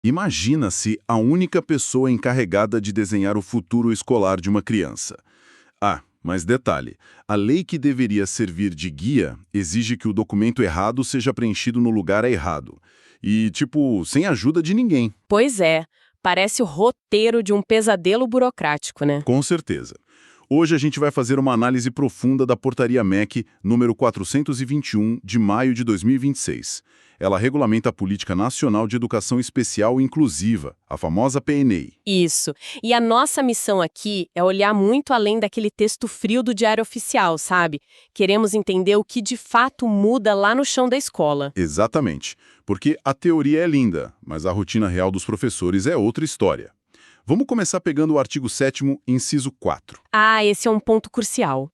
Imagina se a única pessoa encarregada de desenhar o futuro escolar de uma criança. Ah, mas detalhe, a lei que deveria servir de guia exige que o documento errado seja preenchido no lugar errado. E, sem ajuda de ninguém. Pois é, parece o roteiro de um pesadelo burocrático, né? Com certeza. Hoje a gente vai fazer uma análise profunda da Portaria MEC número 421, de maio de 2026. Ela regulamenta a Política Nacional de Educação Especial Inclusiva, a famosa PNI. Isso. E a nossa missão aqui é olhar muito além daquele texto frio do Diário Oficial, sabe? Queremos entender o que de fato muda lá no chão da escola. Exatamente. Porque a teoria é linda, mas a rotina real dos professores é outra história. Vamos começar pegando o artigo 7º, inciso 4. Ah, esse é um ponto crucial.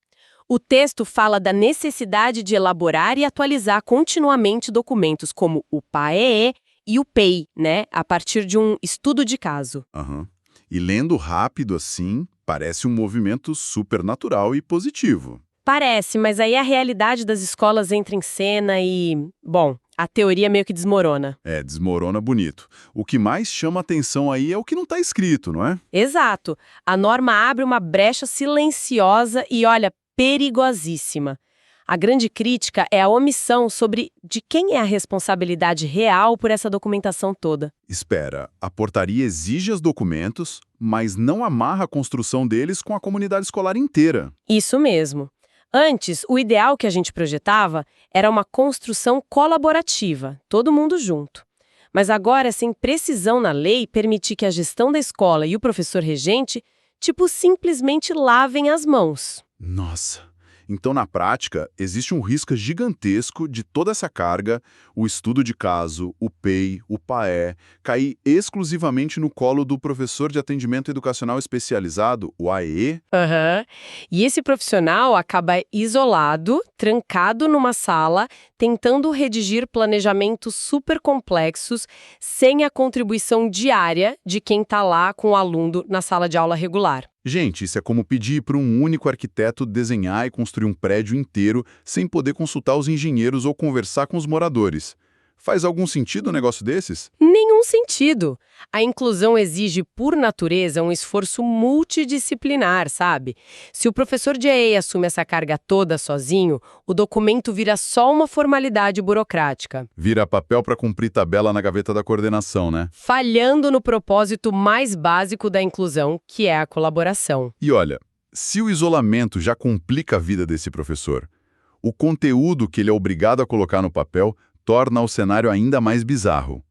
O texto fala da necessidade de elaborar e atualizar continuamente documentos como o PAEE e o PEI, né? A partir de um estudo de caso. Aham. E lendo rápido assim, parece um movimento supernatural e positivo. Parece, mas aí a realidade das escolas entra em cena e, bom, a teoria meio que desmorona. É, desmorona bonito. O que mais chama atenção aí é o que não está escrito, não é? Exato. A norma abre uma brecha silenciosa e, olha, perigosíssima. A grande crítica é a omissão sobre de quem é a responsabilidade real por essa documentação toda. Espera, a portaria exige os documentos, mas não amarra a construção deles com a comunidade escolar inteira. Isso mesmo. Antes, o ideal que a gente projetava era uma construção colaborativa, todo mundo junto. Mas agora, sem precisão na lei, permitir que a gestão da escola e o professor regente, simplesmente lavem as mãos. Nossa! Então, na prática, existe um risco gigantesco de toda essa carga, o estudo de caso, o PEI, o PAE, cair exclusivamente no colo do professor de atendimento educacional especializado, o AE. Aham. E esse profissional acaba isolado, trancado numa sala, tentando redigir planejamentos super complexos, sem a contribuição diária de quem está lá com o aluno na sala de aula regular. Gente, isso é como pedir para um único arquiteto desenhar e construir um prédio inteiro sem poder consultar os engenheiros ou conversar com os moradores. Faz algum sentido um negócio desses? Nenhum sentido. A inclusão exige, por natureza, um esforço multidisciplinar, sabe? Se o professor de EA assume essa carga toda sozinho, o documento vira só uma formalidade burocrática. Vira papel para cumprir tabela na gaveta da coordenação, né? Falhando no propósito mais básico da inclusão, que é a colaboração. E olha, se o isolamento já complica a vida desse professor, o conteúdo que ele é obrigado a colocar no papel torna o cenário ainda mais bizarro.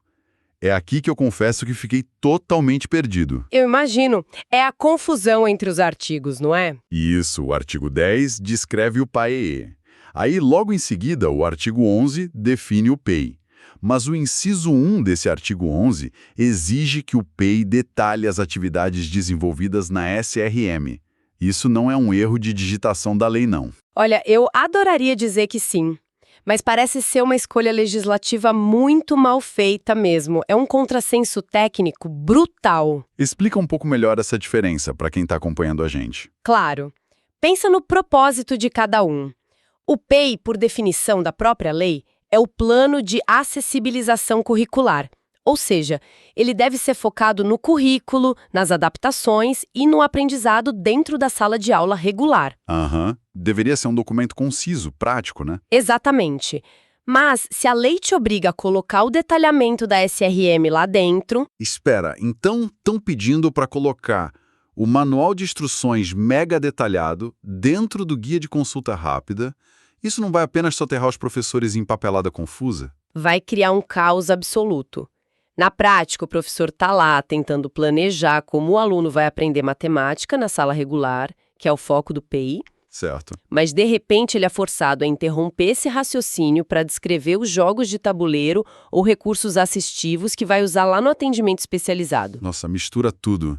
É aqui que eu confesso que fiquei totalmente perdido. Eu imagino. É a confusão entre os artigos, não é? Isso, o artigo 10 descreve o PAEE. Aí, logo em seguida, o artigo 11 define o PEI. Mas o inciso 1 desse artigo 11 exige que o PEI detalhe as atividades desenvolvidas na SRM. Isso não é um erro de digitação da lei, não. Olha, eu adoraria dizer que sim. Mas parece ser uma escolha legislativa muito mal feita mesmo. É um contrassenso técnico brutal. Explica um pouco melhor essa diferença para quem está acompanhando a gente. Claro. Pensa no propósito de cada um. O PEI, por definição da própria lei, é o Plano de Acessibilização Curricular. Ou seja, ele deve ser focado no currículo, nas adaptações e no aprendizado dentro da sala de aula regular. Aham. Deveria ser um documento conciso, prático, né? Exatamente. Mas, se a lei te obriga a colocar o detalhamento da SRM lá dentro... Espera, então estão pedindo para colocar o manual de instruções mega detalhado dentro do guia de consulta rápida? Isso não vai apenas soterrar os professores em papelada confusa? Vai criar um caos absoluto. Na prática, o professor está lá tentando planejar como o aluno vai aprender matemática na sala regular, que é o foco do PEI, Certo. mas de repente ele é forçado a interromper esse raciocínio para descrever os jogos de tabuleiro ou recursos assistivos que vai usar lá no atendimento especializado. Nossa, mistura tudo.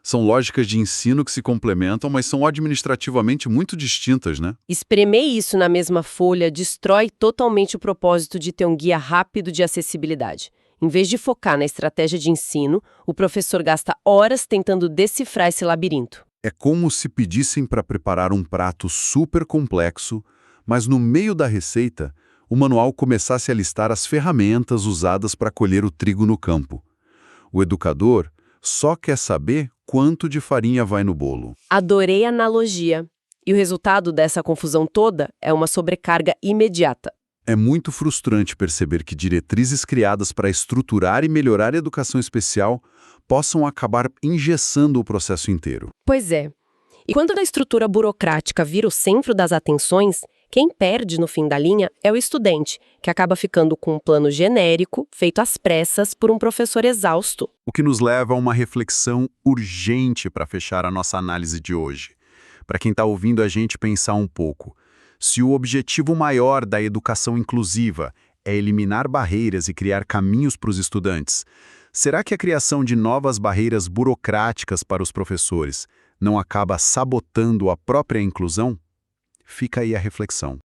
São lógicas de ensino que se complementam, mas são administrativamente muito distintas, né? Espremer isso na mesma folha destrói totalmente o propósito de ter um guia rápido de acessibilidade. Em vez de focar na estratégia de ensino, o professor gasta horas tentando decifrar esse labirinto. É como se pedissem para preparar um prato super complexo, mas no meio da receita, o manual começasse a listar as ferramentas usadas para colher o trigo no campo. O educador só quer saber quanto de farinha vai no bolo. Adorei a analogia. E o resultado dessa confusão toda é uma sobrecarga imediata. É muito frustrante perceber que diretrizes criadas para estruturar e melhorar a educação especial possam acabar engessando o processo inteiro. Pois é. E quando a estrutura burocrática vira o centro das atenções, quem perde no fim da linha é o estudante, que acaba ficando com um plano genérico, feito às pressas por um professor exausto. O que nos leva a uma reflexão urgente para fechar a nossa análise de hoje. Para quem está ouvindo a gente pensar um pouco, se o objetivo maior da educação inclusiva é eliminar barreiras e criar caminhos para os estudantes, será que a criação de novas barreiras burocráticas para os professores não acaba sabotando a própria inclusão? Fica aí a reflexão.